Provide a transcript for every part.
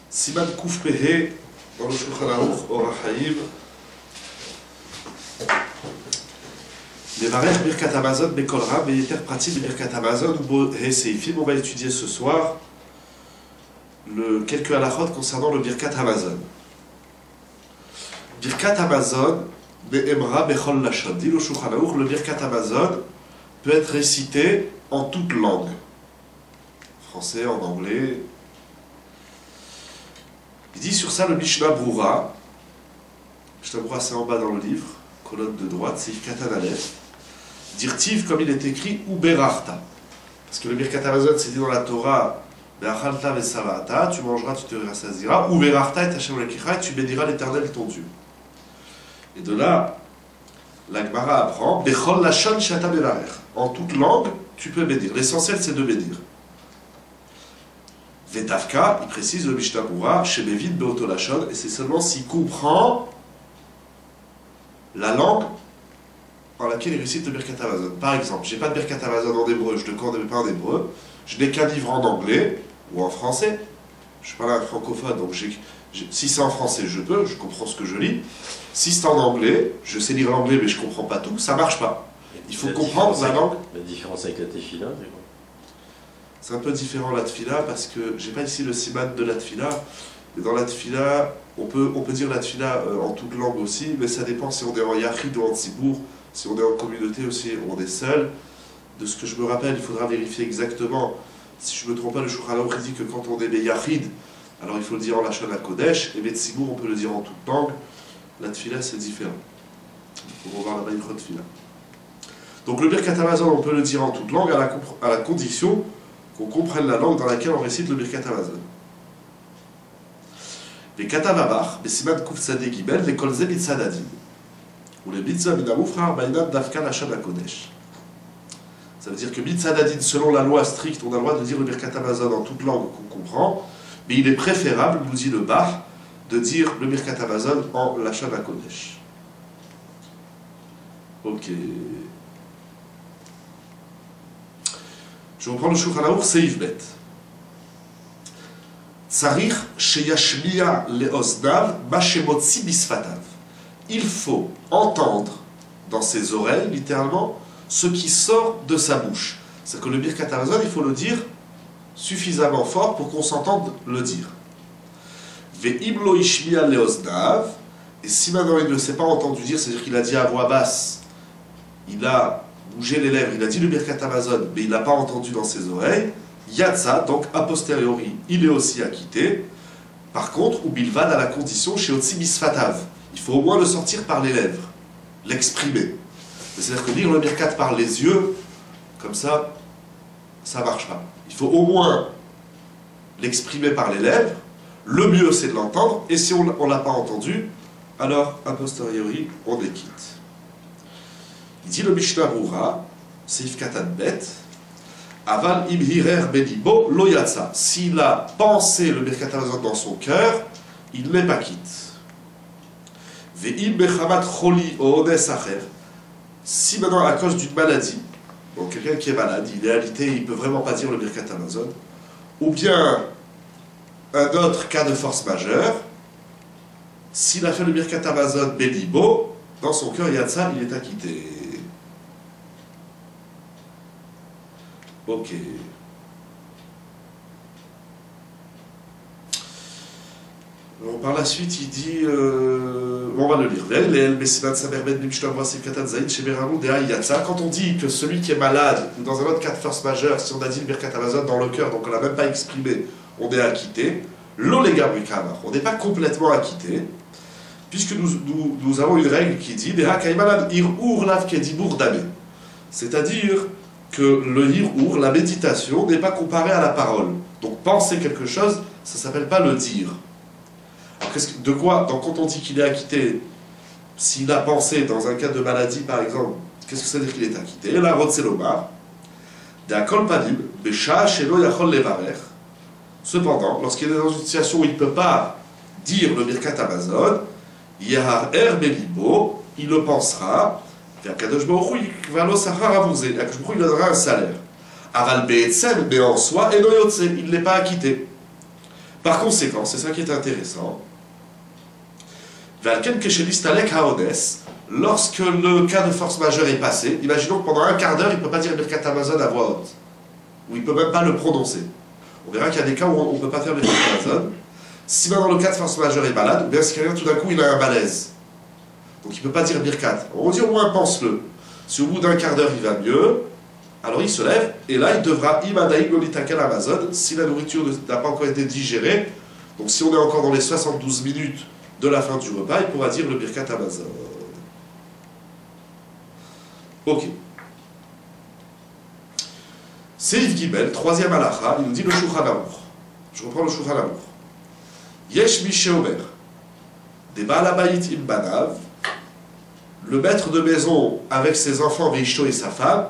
Siman Kouf Pehe, dans le Shulchan Aruch, Orach Haïm. Les Varech Birkat Hamazon, Bekol Ram, et les terres pratiques de Birkat Hamazon, ou Seifim. On va étudier ce soir quelques halachot concernant le Birkat Hamazon. Birkat Hamazon, Be'emra Bechol Lashon. Dit le Shulchan Aruch, le Birkat Hamazon peut être récité en toute langue. Français, en anglais. Il dit sur ça le Mishnah Brura. Mishnah Brura, c'est en bas dans le livre, colonne de droite, c'est Katan Aleph. Dirtiv, comme il est écrit, ou Berachta. Parce que le Birkat Hamazon, c'est dit dans la Torah, Be'achalta ve'savata, tu mangeras, tu te rassasiras, ou Berachta et Hashem lekicha, tu béniras l'Éternel ton Dieu. Et de là, la Gemara apprend, Bechol lashon shata bevarech. En toute langue, tu peux bénir. L'essentiel, c'est de bénir. Vetavka, il précise le Mishnah Brura, Shemevid beoto lashon, et c'est seulement s'il comprend la langue en laquelle il récite le Birkat Hamazon. Par exemple, j'ai pas de Birkat Hamazon en hébreu, je ne connais pas en hébreu, je n'ai qu'un livre en anglais ou en français. Je suis pas là francophone, donc si c'est en français, je peux, je comprends ce que je lis. Si c'est en anglais, je sais lire l'anglais, mais je comprends pas tout, ça marche pas. Il faut comprendre la langue. La différence avec la tefila, c'est quoi? C'est un peu différent la tefila, parce que j'ai pas ici le siman de la tefila, mais dans la tefila, on peut dire la tefila en toute langue aussi, mais ça dépend si on est en yachid ou en tzibour, si on est en communauté aussi, on est seul. De ce que je me rappelle, il faudra vérifier exactement. Si je ne me trompe pas, le Shulchan Aruch dit que quand on est yachid, alors il faut le dire en lashon hakodesh, et tzibour, on peut le dire en toute langue. La tefila, c'est différent. Il faut revoir la Baïchot tefila. Donc le Birkat Hamazon, on peut le dire en toute langue, à la condition qu'on comprenne la langue dans laquelle on récite le Birkat Hamazon. Les Katavabach, les Siman Kouf Tzadé Gimel, les Kolze Mitzadadin. Ou les Mitzvah Minamoufrar, Bainam Dafka Lashon HaKodesh. Ça veut dire que Mitzadadin, selon la loi stricte, on a le droit de dire le Birkat Hamazon en toute langue qu'on comprend, mais il est préférable, nous dit le Bach, de dire le Birkat Hamazon en Lashon HaKodesh. Ok. Je reprends le Shulchan Aruch, Seif Bet. Tsarich sheyashmiya leoznav ma shemotzi bisfatav. Il faut entendre dans ses oreilles, littéralement, ce qui sort de sa bouche. C'est que le Birkat Hamazon, il faut le dire suffisamment fort pour qu'on s'entende le dire. Ve'im lo ishmiya leoznav. Et si maintenant il ne s'est pas entendu dire, c'est-à-dire qu'il a dit à voix basse, il a bougé les lèvres, il a dit le Birkat Hamazon, mais il n'a pas entendu dans ses oreilles, Yatsa, donc a posteriori, il est aussi acquitté. Par contre, ou bilvad à la condition chez Otsi Bisfatav. Il faut au moins le sortir par les lèvres, l'exprimer. C'est-à-dire que lire le Birkat par les yeux, comme ça ne marche pas. Il faut au moins l'exprimer par les lèvres. Le mieux, c'est de l'entendre. Et si on ne l'a pas entendu, alors a posteriori, on les quitte. Il dit le Mishnah Brura, Seif Katan Bet, Aval imhirer belibo lo yatsa. S'il a pensé le Birkat Hamazon dans son cœur, il n'est pas quitte. Ve'im bechamat choli o ones acher. Si maintenant, à cause d'une maladie, donc quelqu'un qui est malade, il est alité, il ne peut vraiment pas dire le Birkat Hamazon, ou bien un autre cas de force majeure, s'il a fait le Birkat Hamazon belibo, dans son cœur yatsa, il est acquitté. Ok. Alors, par la suite, il dit, on va le lire. Quand on dit que celui qui est malade, ou dans un autre cas de force majeure, si on a dit le Birkat Hamazon dans le cœur, donc on ne l'a même pas exprimé, on est acquitté. L'olega brikama, on n'est pas complètement acquitté, puisque nous avons une règle qui dit, c'est-à-dire que le hir'ur, la méditation, n'est pas comparée à la parole. Donc penser quelque chose, ça ne s'appelle pas le dire. Alors de quoi, donc quand on dit qu'il est acquitté, s'il a pensé dans un cas de maladie par exemple, qu'est-ce que ça veut dire qu'il est acquitté? La rotzelomar, d'akol panim, besha shelo yachol levarer. Cependant, lorsqu'il est dans une situation où il ne peut pas dire le Birkat Hamazon, yahar er belibo, il le pensera. Akadosh Baruch Hu, il donnera un salaire. Aval be'etzem, mais en soi, eno yotze, il n'est pas acquitté. Par conséquent, c'est ça qui est intéressant, Valken Keshelistalek Haodes, lorsque le cas de force majeure est passé, imaginons que pendant un quart d'heure, il ne peut pas dire Birkat Hamazon à voix haute, ou il ne peut même pas le prononcer. On verra qu'il y a des cas où on ne peut pas faire Birkat Hamazon. Si maintenant le cas de force majeure est malade, ou bien si quelqu'un tout d'un coup il a un malaise, donc il ne peut pas dire Birkat, on dit au moins pense-le. Si au bout d'un quart d'heure il va mieux, alors il se lève, et là il devra Imadaï Golitakel Amazon, si la nourriture n'a pas encore été digérée, donc si on est encore dans les 72 minutes de la fin du repas, il pourra dire le Birkat Hamazon. Ok. Seif Gimel, troisième halakha, il nous dit le Shulchan Aruch. Je reprends le Shulchan Aruch. Yesh Mishe Omer, des Baal Habayit im Banav, le maître de maison avec ses enfants, Veishto et sa femme,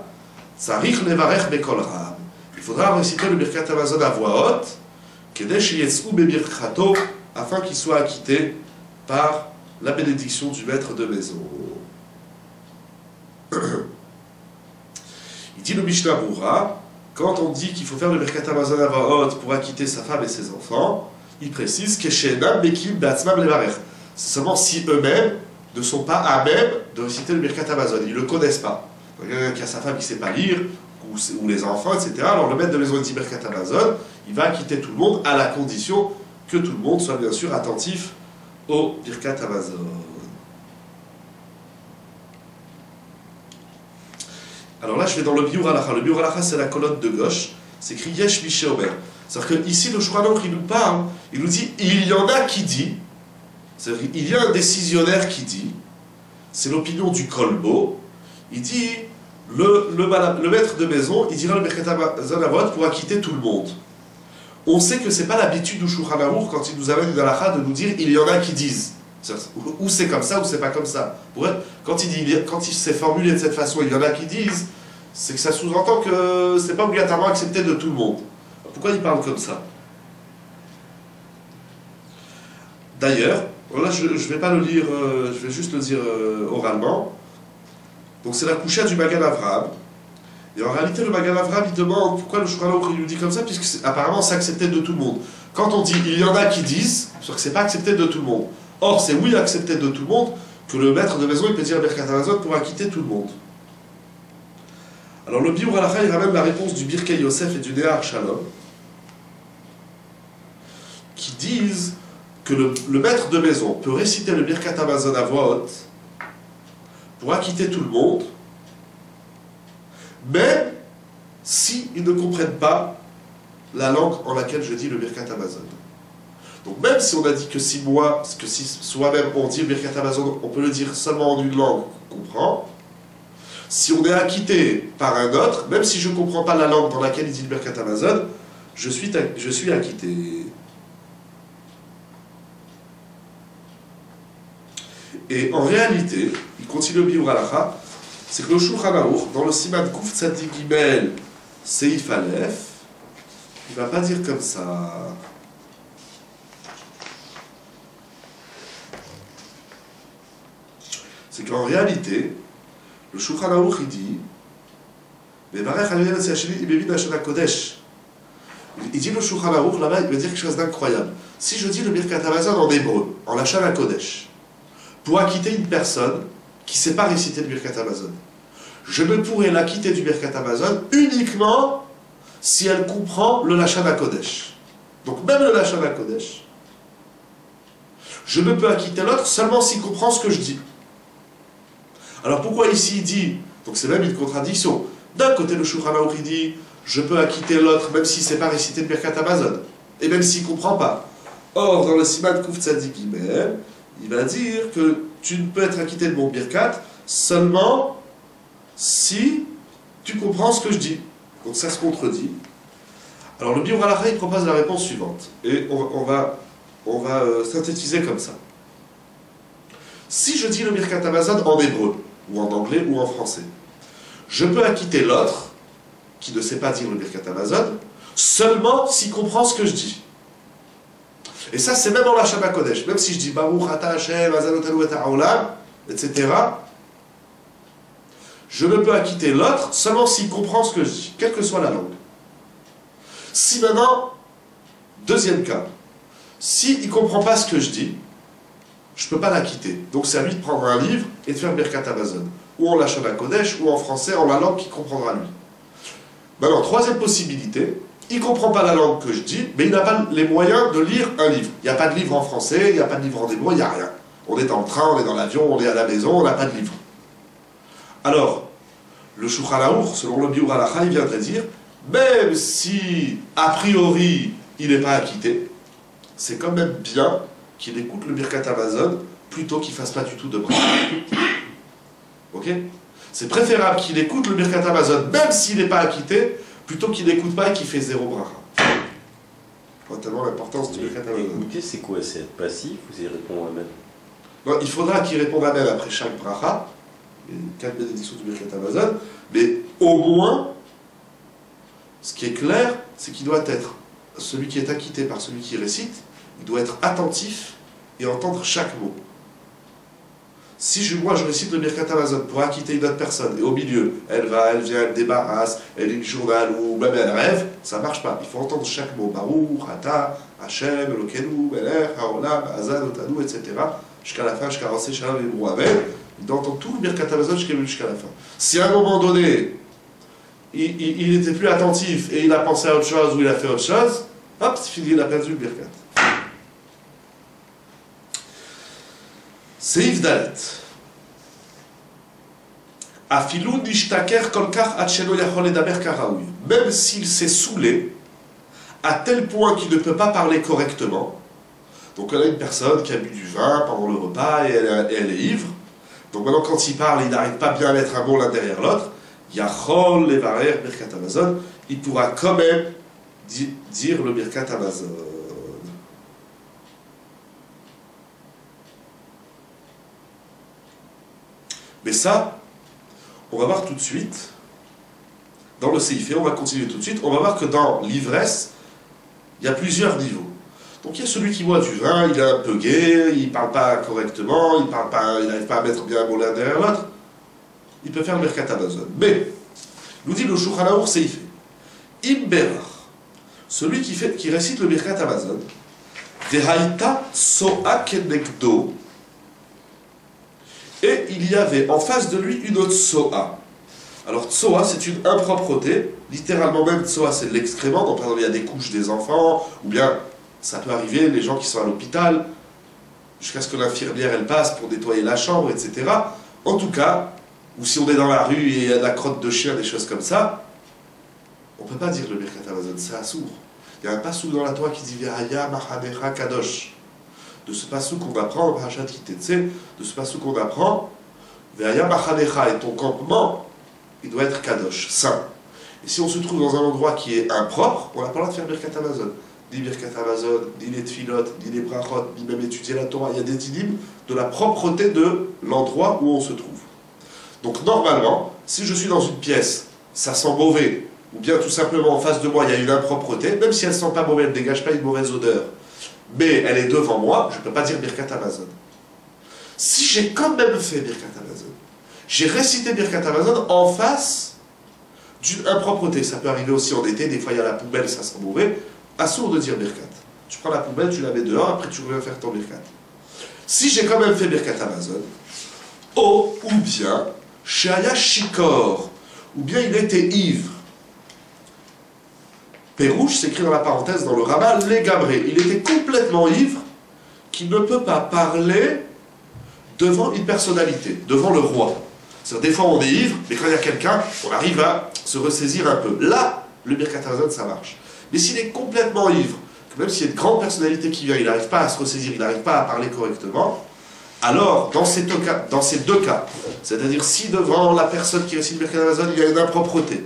Tzarich Levarech Bekol Rab. Il faudra réciter le Birkat Hamazon à voix haute, Kedesh Yetzou Bebirchato, afin qu'il soit acquitté par la bénédiction du maître de maison. Il dit le Mishnah Brura, quand on dit qu'il faut faire le Birkat Hamazon à voix haute pour acquitter sa femme et ses enfants, il précise que chez Enam Bekim Beatzmam Levarech. C'est seulement si eux-mêmes ne sont pas à même de réciter le Birkat Hamazon, ils ne le connaissent pas. Quelqu'un qui a sa femme qui ne sait pas lire, ou les enfants, etc. Alors le maître de maison dit Birkat Hamazon, il va acquitter tout le monde à la condition que tout le monde soit bien sûr attentif au Birkat Hamazon. Alors là, je vais dans le Biur Halacha. Le Biur Halacha, c'est la colonne de gauche. C'est écrit Yesh Mishe Omer. C'est-à-dire qu'ici, le Shulchan Aruch, il nous parle, il nous dit, il y en a qui dit, c'est-à-dire il y a un décisionnaire qui dit, c'est l'opinion du Kolbo, il dit, le maître de maison, il dira le Birkat Hamazon à voix haute pour acquitter tout le monde. On sait que ce n'est pas l'habitude du Shulchan Aruch, quand il nous amène une halakha, de nous dire, il y en a qui disent. Ou c'est comme ça, ou c'est pas comme ça. Quand il s'est formulé de cette façon, il y en a qui disent, c'est que ça sous-entend que c'est pas obligatoirement accepté de tout le monde. Pourquoi il parle comme ça? D'ailleurs, là je ne vais pas le lire, je vais juste le dire oralement. Donc c'est la coucha du Magan Avraham. Et en réalité, le Magan Avraham, il demande pourquoi le Shulchan Aruch nous dit comme ça, puisque apparemment c'est accepté de tout le monde. Quand on dit il y en a qui disent, c'est que c'est pas accepté de tout le monde. Or, c'est oui accepté de tout le monde que le maître de maison il peut dire Birkat Hamazon pour acquitter tout le monde. Alors le Biur Halacha, il ramène la réponse du Birkei Yosef et du Nehar Shalom, qui disent que le maître de maison peut réciter le Birkat Hamazon à voix haute pour acquitter tout le monde, même s'ils ne comprennent pas la langue en laquelle je dis le Birkat Hamazon. Donc même si on a dit que si soi-même on dit le Birkat Hamazon, on peut le dire seulement en une langue qu'on comprend, si on est acquitté par un autre, même si je ne comprends pas la langue dans laquelle il dit le Birkat Hamazon, je suis acquitté. Et en réalité, il continue le Biur Halacha, c'est que le Shulchan Aruch, dans le Siman Kuf Tzadik Gimel Seif Aleph, il ne va pas dire comme ça. C'est qu'en réalité, le Shulchan Aruch, il dit, il dit le Shulchan Aruch, là-bas, il veut dire quelque chose d'incroyable. Si je dis le Birkat Hamazon en hébreu, en Lachon HaKodesh, pour acquitter une personne qui ne sait pas réciter le Birkat Hamazon, je ne pourrais l'acquitter du Birkat Hamazon uniquement si elle comprend le Lachon HaKodesh. Donc même le Lachon HaKodesh, je ne peux acquitter l'autre seulement s'il comprend ce que je dis. Alors pourquoi ici il dit, donc c'est même une contradiction, d'un côté le Shulchan Aruch dit, je peux acquitter l'autre même s'il ne sait pas réciter le Birkat Hamazon, et même s'il ne comprend pas. Or, dans le Siman Kuf Tzadik Gimel, il va dire que tu ne peux être acquitté de mon Birkat seulement si tu comprends ce que je dis. Donc ça se contredit. Alors le Biur Halacha, il propose la réponse suivante, et on va synthétiser comme ça. Si je dis le Birkat Hamazon en hébreu, ou en anglais, ou en français, je peux acquitter l'autre, qui ne sait pas dire le Birkat Hamazon, seulement s'il comprend ce que je dis. Et ça, c'est même en Lachon HaKodesh. Même si je dis Baruch Ata Hashem, Azanotanu et Ha'olam, etc., je ne peux acquitter l'autre seulement s'il comprend ce que je dis, quelle que soit la langue. Si maintenant, deuxième cas, S'il ne comprend pas ce que je dis, je ne peux pas l'acquitter. Donc c'est à lui de prendre un livre et de faire Birkat Hamazon. Ou en Lachon HaKodesh, ou en français, en la langue qu'il comprendra lui. Maintenant, troisième possibilité, il ne comprend pas la langue que je dis, mais il n'a pas les moyens de lire un livre. Il n'y a pas de livre en français, il n'y a pas de livre en hébreu, il n'y a rien. On est dans le train, on est dans l'avion, on est à la maison, on n'a pas de livre. Alors, le Shulchan Aruch, selon le Biur Halacha, il viendrait dire, même si, a priori, il n'est pas acquitté, c'est quand même bien qu'il écoute le Birkat Hamazon plutôt qu'il ne fasse pas du tout de bracha. Ok? C'est préférable qu'il écoute le Birkat Hamazon, même s'il n'est pas acquitté, plutôt qu'il n'écoute pas et qu'il fait zéro bracha. Pas tellement l'importance du Birkat Hamazon. Écouter, c'est quoi? C'est être passif ou c'est répondre à même? Non, il faudra qu'il réponde à même après chaque bracha, les 4 bénédictions du Birkat Hamazon, mais au moins, ce qui est clair, c'est qu'il doit être, celui qui est acquitté par celui qui récite, il doit être attentif et entendre chaque mot. Si moi je récite le Birkat Hamazon pour acquitter une autre personne, et au milieu, elle vient, elle débarrasse, elle lit le journal, ou même elle rêve, ça ne marche pas. Il faut entendre chaque mot. Baruch, Ata, Hashem, Elokeinu, Melech, Haolam, Hazan, Otanu, etc. Jusqu'à la fin, jusqu'à Rassé, Shalom et Brouhavel. Il doit entendre tout le Birkat Hamazon jusqu'à la fin. Si à un moment donné, il n'était plus attentif et il a pensé à autre chose ou il a fait autre chose, hop, c'est fini, il a perdu le Birkat. Seif Dalet. Afilou nishtaker kolkar atchelo yachol edaber karaoui. Même s'il s'est saoulé, à tel point qu'il ne peut pas parler correctement. Donc on a une personne qui a bu du vin pendant le repas et elle est ivre. Donc maintenant quand il parle, il n'arrive pas bien à mettre un mot l'un derrière l'autre. Yachol levarer Birkat Hamazon. Il pourra quand même dire le Birkat Hamazon. Mais ça, on va voir tout de suite, dans le CIF, on va continuer tout de suite, on va voir que dans l'ivresse, il y a plusieurs niveaux. Donc il y a celui qui boit du vin, il est un peu gai, il ne parle pas correctement, il n'arrive pas à mettre bien un mot l'un derrière l'autre, il peut faire le Birkat Hamazon. Mais, nous dit le Shulchan Aruch CIF, Imberar, celui qui récite le Birkat Hamazon, Dehaïta so'a kenegdo, et il y avait en face de lui une autre tsoa. Alors tsoa, c'est une impropreté, littéralement même tsoa, c'est de l'excrément. Donc par exemple il y a des couches des enfants, ou bien ça peut arriver, les gens qui sont à l'hôpital, jusqu'à ce que l'infirmière elle passe pour nettoyer la chambre, etc. En tout cas, ou si on est dans la rue et il y a de la crotte de chien, des choses comme ça, on ne peut pas dire le Birkat Hamazon, c'est assourd. Il y a un passouk dans la Torah qui dit Ve'haya machanecha kadosh. De ce passage qu'on apprend, de ce passage qu'on apprend, Ve'haya machanecha, et ton campement, il doit être kadosh, saint. Et si on se trouve dans un endroit qui est impropre, on n'a pas le droit de faire Birkat Hamazon. Ni Birkat Hamazon, ni les tfilot, ni les brachot, ni même étudier la Torah. Il y a des dinim de la propreté de l'endroit où on se trouve. Donc normalement, si je suis dans une pièce, ça sent mauvais, ou bien tout simplement en face de moi il y a une impropreté, même si elle ne sent pas mauvais, elle ne dégage pas une mauvaise odeur, mais elle est devant moi, je ne peux pas dire Birkat Hamazon. Si j'ai quand même fait Birkat Hamazon, j'ai récité Birkat Hamazon en face d'une impropreté, ça peut arriver aussi en été, des fois il y a la poubelle, ça sent mauvais, assourd de dire Birkat. Tu prends la poubelle, tu la mets dehors, après tu reviens faire ton Birkat. Si j'ai quand même fait Birkat Hamazon, ou bien, Shaya Shikor, ou bien il était ivre. Pérouche s'écrit dans la parenthèse dans le Rama, les Gabré. Il était complètement ivre, qu'il ne peut pas parler devant une personnalité, devant le roi. C'est-à-dire, des fois on est ivre, mais quand il y a quelqu'un, on arrive à se ressaisir un peu. Là, le Birkat Hamazon, ça marche. Mais s'il est complètement ivre, que même s'il y a une grande personnalité qui vient, il n'arrive pas à se ressaisir, il n'arrive pas à parler correctement, alors, dans ces deux cas, c'est-à-dire si devant la personne qui récite le Birkat Hamazon, il y a une impropreté,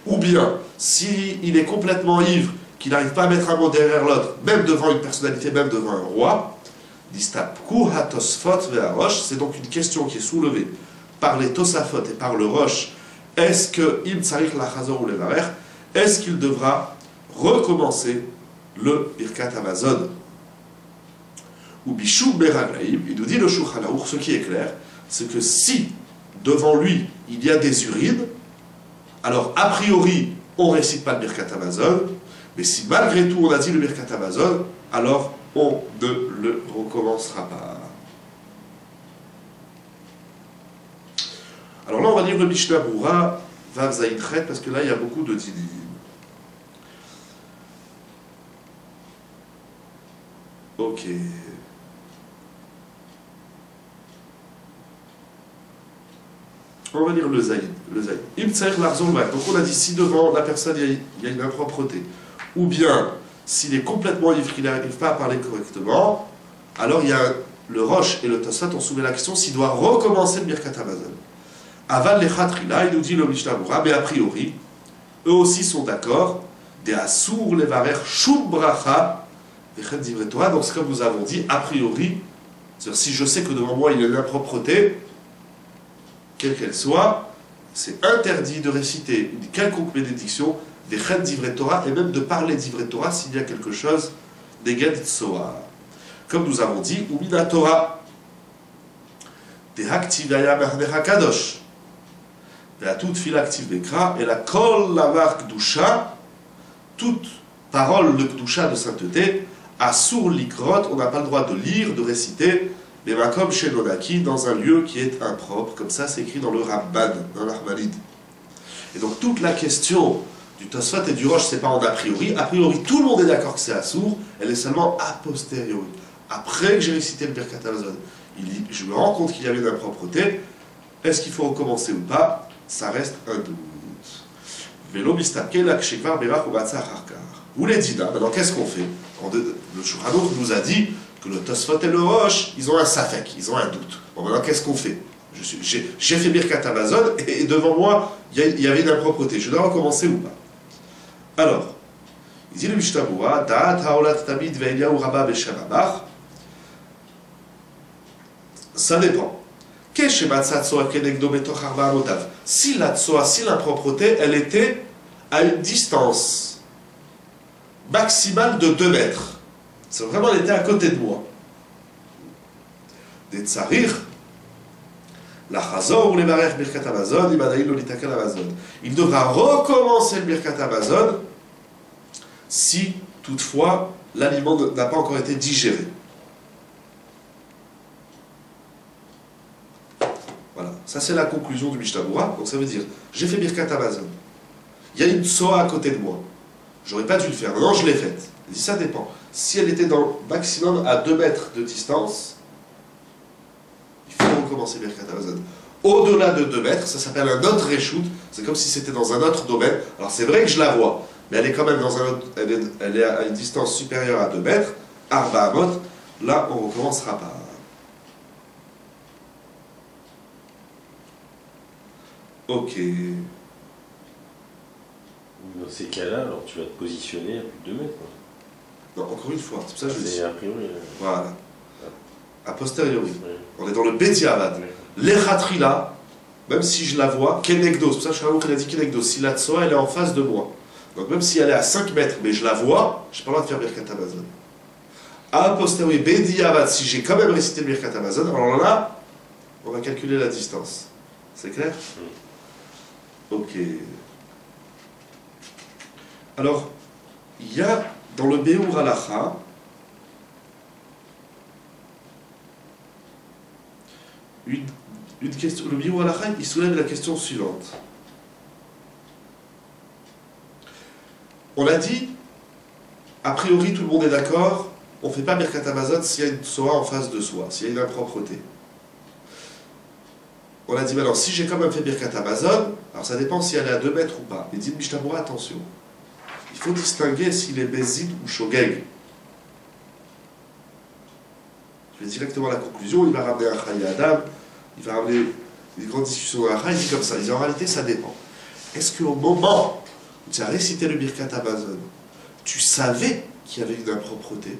ou bien, s'il est complètement ivre, qu'il n'arrive pas à mettre un mot derrière l'autre, même devant une personnalité, même devant un roi, c'est donc une question qui est soulevée par les Tosafot et par le Rosh. Est-ce que est-ce qu'il devra recommencer le Birkat Hamazon? Ou Bishou Beraglaïm, il nous dit le Shulchan Aruch, ce qui est clair, c'est que si devant lui il y a des urines, alors a priori on ne récite pas le Birkat Hamazon, mais si malgré tout on a dit le Birkat Hamazon, alors on ne le recommencera pas. Alors là, on va lire le Mishnah Berurah, Vav Zayin Chet, parce que là, il y a beaucoup de dinim. Ok. On va lire le Zayin. Im Tsaïr Larzol Mak. Donc on a dit, si devant la personne, il y a une impropreté, ou bien, s'il est complètement ivre, qu'il n'arrive pas à parler correctement, alors il y a le Rosh et le Tosfot ont soulevé la question s'il doit recommencer le Birkat Hamazon. Aval Lechatrila, il nous dit le Mishnah Berurah, mais a priori, eux aussi sont d'accord, des Assour Levarer Shum Bracha, Vechet Divrei Torah. Donc c'est comme nous avons dit, a priori, c'est-à-dire si je sais que devant moi il y a une impropreté, quelle qu'elle soit, c'est interdit de réciter une quelconque bénédiction, Vechet Divrei Torah, et même de parler Divrei Torah s'il y a quelque chose d'Eged Tsoar. Comme nous avons dit, Umina Torah, des Haktivaya Mehnecha Kadosh. Et à toute fila active Bekra, et la kol lavar kdusha, toute parole de kdusha, de sainteté, assour likrot, on n'a pas le droit de lire, de réciter, mais makom shenonaki, dans un lieu qui est impropre, comme ça c'est écrit dans le Ramban, dans l'Armalide. Et donc toute la question du Tosfot et du Rosh, c'est pas en a priori tout le monde est d'accord que c'est assour, elle est seulement a posteriori. Après que j'ai récité le Birkat Hamazon, je me rends compte qu'il y avait une impropreté, est-ce qu'il faut recommencer ou pas? Ça reste un doute. Velo mistake la kshekvar berach ou batzah harkar. Ou les dina, maintenant qu'est-ce qu'on fait? Le Shulchan Aruch nous a dit que le Tosfot et le Rosh, ils ont un safek, ils ont un doute. Bon, maintenant qu'est-ce qu'on fait? J'ai fait Birkat Hamazon et devant moi, il y avait une impropreté. Je dois recommencer ou pas? Alors, il dit le Mishnah Berurah, Da'at ha'olat tamid ve'eliyahu rabba b'shem Abach. Ça dépend. Si la tsoa, si l'impropreté, elle était à une distance maximale de 2 mètres. C'est vraiment, elle était à côté de moi. Des tsarir, la chazor ou les barech birkat Hamazon, imadaïl l'olitakel Hamazon. Il devra recommencer le birkat Hamazon si, toutefois, l'aliment n'a pas encore été digéré. Voilà, ça c'est la conclusion du Mishnah Berurah. Donc ça veut dire, j'ai fait Birkat Hamazon. Il y a une tsoa à côté de moi. J'aurais pas dû le faire. Non, je l'ai faite. Il dit, ça dépend. Si elle était dans le maximum à 2 mètres de distance, il faut recommencer Birkat Hamazon. Au-delà de 2 mètres, ça s'appelle un autre reshoot. C'est comme si c'était dans un autre domaine. Alors c'est vrai que je la vois, mais elle est quand même dans un autre, elle est à une distance supérieure à 2 mètres. Arba Amot, là on recommencera pas. Ok. Dans ces cas-là, alors tu vas te positionner à plus de 2 mètres. Non, encore une fois, c'est pour ça que je dis. A priori. Voilà. A posteriori. Ouais. On est dans le Bediavad. L'Echatrila, même si je la vois, Kenegdo, c'est pour ça que Shraouk a dit Kenegdo, si la Tsoa elle est en face de moi. Donc même si elle est à 5 mètres, mais je la vois, je n'ai pas le droit de faire Birkat Hamazon. A posteriori, Bediavad, si j'ai quand même récité le Birkat Hamazon, alors là, on va calculer la distance. C'est clair? Ok. Alors, il y a dans le Beur Halacha une question. Le Beur Halacha, il soulève la question suivante. On a dit, a priori tout le monde est d'accord, on ne fait pas Birkat Hamazon s'il y a une tsoa en face de soi, s'il y a une impropreté. On a dit, alors si j'ai quand même fait Birkat Hamazon, alors ça dépend si elle est à 2 mètres ou pas. Mais dit le Mishnah Berurah, attention. Il faut distinguer s'il est Bézid ou Shogeg. Je vais directement à la conclusion, il va ramener un Chaye Adam, il va ramener une grande discussion dans la Chaye, il dit comme ça. Il dit en réalité, ça dépend. Est-ce qu'au moment où tu as récité le Birkat Hamazon, tu savais qu'il y avait une impropreté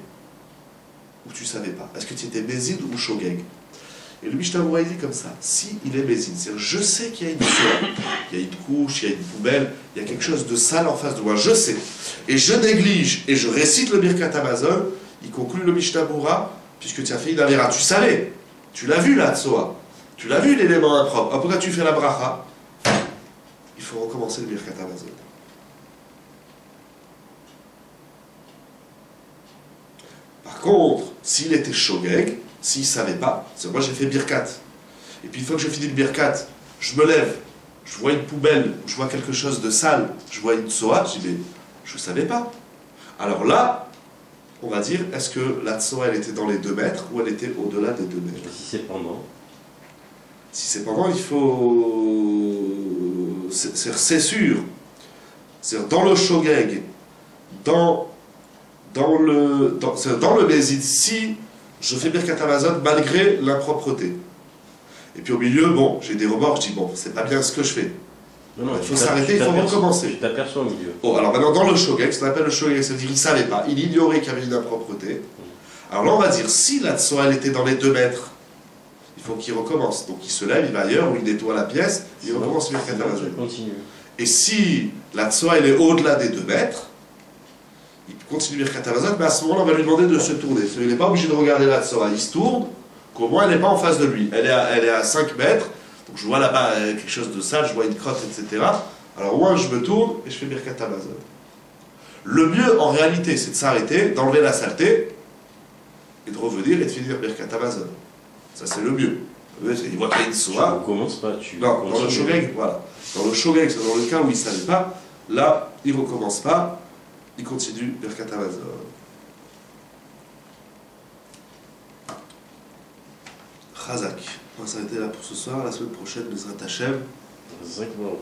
ou tu ne savais pas? Est-ce que tu étais Bézid ou Shogeg? Et le Mishnah Berurah dit comme ça, si il est Bézid, c'est-à-dire je sais qu'il y a une soie, il y a une couche, il y a une poubelle, il y a quelque chose de sale en face de moi, je sais, et je néglige, et je récite le Birkat Hamazon, il conclut le Mishnah Berurah, puisque tu as fait une avéra, tu savais, tu l'as vu la tsoa, tu l'as vu l'élément impropre, alors pourquoi tu fais la bracha? Il faut recommencer le Birkat Hamazon. Par Par contre, s'il était shogeg, s'il ne savait pas, c'est moi j'ai fait birkat. Et puis une fois que j'ai fini le birkat, je me lève, je vois une poubelle, je vois quelque chose de sale, je vois une tsoa, je dis mais je ne savais pas. Alors là, on va dire, est-ce que la tsoa elle était dans les 2 mètres ou elle était au-delà des 2 mètres? Si c'est pendant. Si c'est pendant, il faut... C'est sûr. C'est-à-dire dans le shogeg, dans le Bézid, si je fais Birkat Hamazon malgré l'impropreté. Et puis au milieu, bon, j'ai des remords, je dis, bon, c'est pas bien ce que je fais. Non, Il faut s'arrêter, il faut recommencer. Tu t'aperçois au milieu. Bon, alors maintenant, dans le shogeg, ce qu'on appelle le shogeg, c'est-à-dire qu'il ne savait pas, il ignorait qu'il y avait une impropreté. Alors là, on va dire, si la tsoa, elle était dans les 2 mètres, il faut qu'il recommence. Donc il se lève, il va ailleurs, ou il nettoie la pièce, il recommence Birkat Hamazon. Et si la tsoa, elle est au-delà des 2 mètres, il continue Birkat Hamazon, mais à ce moment-là, on va lui demander de se tourner. Il n'est pas obligé de regarder la tsoa, il se tourne, qu'au moins elle n'est pas en face de lui. Elle est à 5 mètres, donc je vois là-bas quelque chose de sale, je vois une crotte, etc. Alors au moins je me tourne et je fais Birkat Hamazon. Le mieux en réalité, c'est de s'arrêter, d'enlever la saleté, et de revenir et de finir Birkat Hamazon. Ça c'est le mieux. Il voit qu'il y a une tsoa. Tu ne commences pas, tu Non, continues. dans le shogeg, voilà. Dans le shogeg, c'est dans le cas où il ne savait pas, là, il ne recommence pas, il continue Birkat Hamazon. Chazak. On va s'arrêter là pour ce soir. La semaine prochaine, Bezrat Hashem. Exactement.